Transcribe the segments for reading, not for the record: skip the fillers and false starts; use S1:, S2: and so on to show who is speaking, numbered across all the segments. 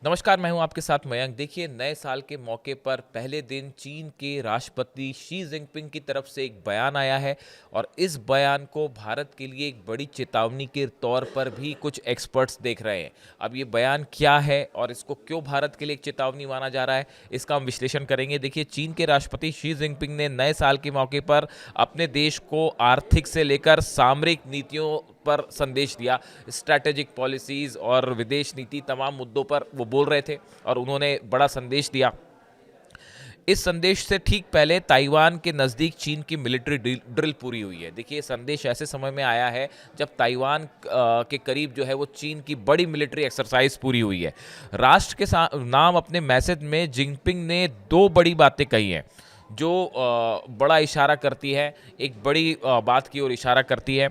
S1: नमस्कार, मैं हूं आपके साथ मयंक। देखिए, नए साल के मौके पर पहले दिन चीन के राष्ट्रपति शी जिनपिंग की तरफ से एक बयान आया है और इस बयान को भारत के लिए एक बड़ी चेतावनी के तौर पर भी कुछ एक्सपर्ट्स देख रहे हैं। अब ये बयान क्या है और इसको क्यों भारत के लिए एक चेतावनी माना जा रहा है, इसका हम विश्लेषण करेंगे। देखिए, चीन के राष्ट्रपति शी जिनपिंग ने नए साल के मौके पर अपने देश को आर्थिक से लेकर सामरिक नीतियों पर संदेश दिया। स्ट्रैटेजिक पॉलिसीज और विदेश नीति तमाम मुद्दों पर वो बोल रहे थे और उन्होंने बड़ा संदेश दिया। इस संदेश से ठीक पहले ताइवान के नज़दीक चीन की मिलिट्री ड्रिल पूरी हुई है। देखिए, ये संदेश ऐसे समय में आया है जब ताइवान के करीब जो है वो चीन की बड़ी मिलिट्री एक्सरसाइज पूरी हुई है। राष्ट्र के नाम अपने मैसेज में जिनपिंग ने दो बड़ी बातें कही हैं जो बड़ा इशारा करती है, एक बड़ी बात की ओर इशारा करती है।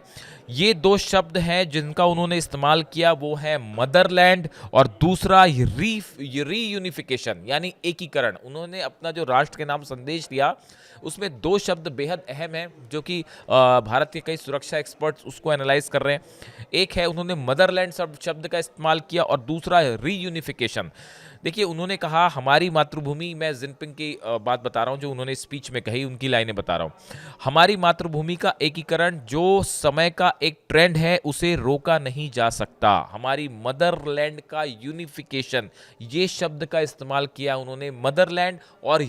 S1: ये दो शब्द हैं जिनका उन्होंने इस्तेमाल किया, वो है मदरलैंड और दूसरा रीयूनिफिकेशन यानी एकीकरण। उन्होंने अपना जो राष्ट्र के नाम संदेश दिया उसमें दो शब्द बेहद अहम हैं जो कि भारत के कई सुरक्षा एक्सपर्ट्स उसको एनालाइज कर रहे हैं। एक है उन्होंने मदरलैंड शब्द का इस्तेमाल किया और दूसरा है रीयूनिफिकेशन। देखिए, उन्होंने कहा हमारी मातृभूमि, मैं जिनपिंग की बात बता रहा हूं जो उन्होंने स्पीच में कही, उनकी लाइनें बता रहा हूं। हमारी मातृभूमि का एकीकरण जो समय का एक ट्रेंड है उसे रोका नहीं जा सकता। हमारी मदरलैंड का यूनिफिकेशन, ये शब्द का इस्तेमाल किया उन्होंने। मदरलैंड और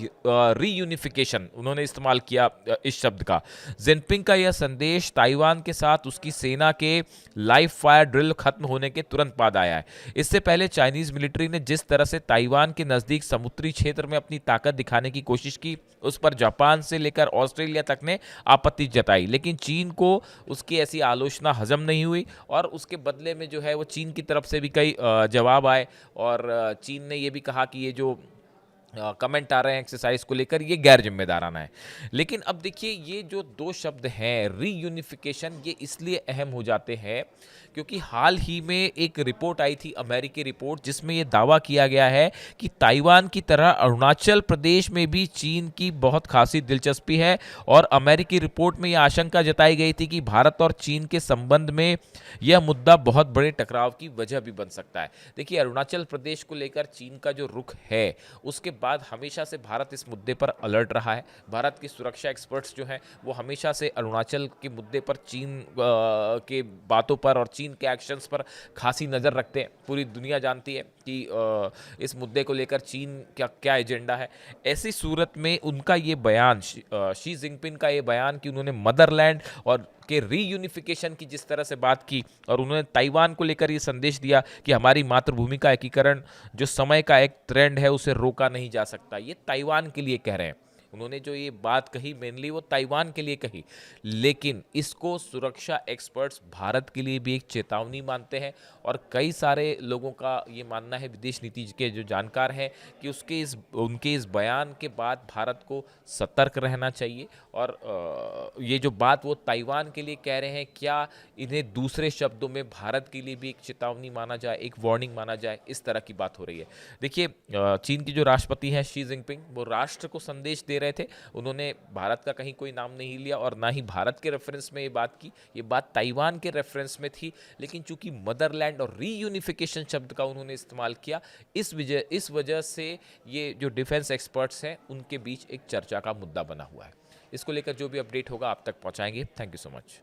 S1: रीयूनिफिकेशन उन्होंने इस्तेमाल किया इस शब्द का। जिनपिंग का यह संदेश ताइवान के साथ उसकी सेना के लाइव फायर ड्रिल खत्म होने के तुरंत बाद आया है। इससे पहले चाइनीज मिलिट्री ने जिस तरह से ताइवान के नजदीक समुद्री क्षेत्र में अपनी ताकत दिखाने की कोशिश की, उस पर जापान से लेकर ऑस्ट्रेलिया तक ने आपत्ति जताई, लेकिन चीन को उसकी ऐसी आलोचना हजम नहीं हुई और उसके बदले में जो है वो चीन की तरफ से भी कई जवाब आए और चीन ने ये भी कहा कि ये जो कमेंट आ रहे हैं एक्सरसाइज को लेकर ये गैर जिम्मेदाराना है। लेकिन अब देखिए, ये जो दो शब्द हैं रीयूनिफिकेशन, ये इसलिए अहम हो जाते हैं क्योंकि हाल ही में एक रिपोर्ट आई थी, अमेरिकी रिपोर्ट, जिसमें ये दावा किया गया है कि ताइवान की तरह अरुणाचल प्रदेश में भी चीन की बहुत खासी दिलचस्पी है। और अमेरिकी रिपोर्ट में यह आशंका जताई गई थी कि भारत और चीन के संबंध में यह मुद्दा बहुत बड़े टकराव की वजह भी बन सकता है। देखिए, अरुणाचल प्रदेश को लेकर चीन का जो रुख है उसके बाद हमेशा से भारत इस मुद्दे पर अलर्ट रहा है। भारत की सुरक्षा एक्सपर्ट्स जो हैं वो हमेशा से अरुणाचल के मुद्दे पर, चीन के बातों पर और चीन के एक्शंस पर खासी नज़र रखते हैं। पूरी दुनिया जानती है कि इस मुद्दे को लेकर चीन क्या क्या एजेंडा है। ऐसी सूरत में उनका ये बयान, शी जिनपिंग का ये बयान कि उन्होंने मदरलैंड और के रीयूनिफिकेशन की जिस तरह से बात की और उन्होंने ताइवान को लेकर ये संदेश दिया कि हमारी मातृभूमि का एकीकरण जो समय का एक ट्रेंड है उसे रोका नहीं जा सकता, ये ताइवान के लिए कह रहे हैं। उन्होंने जो ये बात कही मेनली वो ताइवान के लिए कही, लेकिन इसको सुरक्षा एक्सपर्ट्स भारत के लिए भी एक चेतावनी मानते हैं और कई सारे लोगों का ये मानना है, विदेश नीति के जो जानकार हैं, कि उनके इस बयान के बाद भारत को सतर्क रहना चाहिए। और ये जो बात वो ताइवान के लिए कह रहे हैं, क्या इन्हें दूसरे शब्दों में भारत के लिए भी एक चेतावनी माना जाए, एक वार्निंग माना जाए, इस तरह की बात हो रही है। देखिए, चीन की जो राष्ट्रपति हैं शी जिनपिंग, वो राष्ट्र को संदेश दे रहे थे। उन्होंने भारत का कहीं कोई नाम नहीं लिया और ना ही भारत के रेफरेंस में ये बात की, ये बात ताइवान के रेफरेंस में थी। लेकिन चूंकि मदरलैंड और रीयूनिफिकेशन शब्द का उन्होंने इस्तेमाल किया, इस वजह से ये जो डिफेंस एक्सपर्ट्स हैं उनके बीच एक चर्चा का मुद्दा बना हुआ है। इसको लेकर जो भी अपडेट होगा आप तक पहुंचाएंगे। Thank you so much.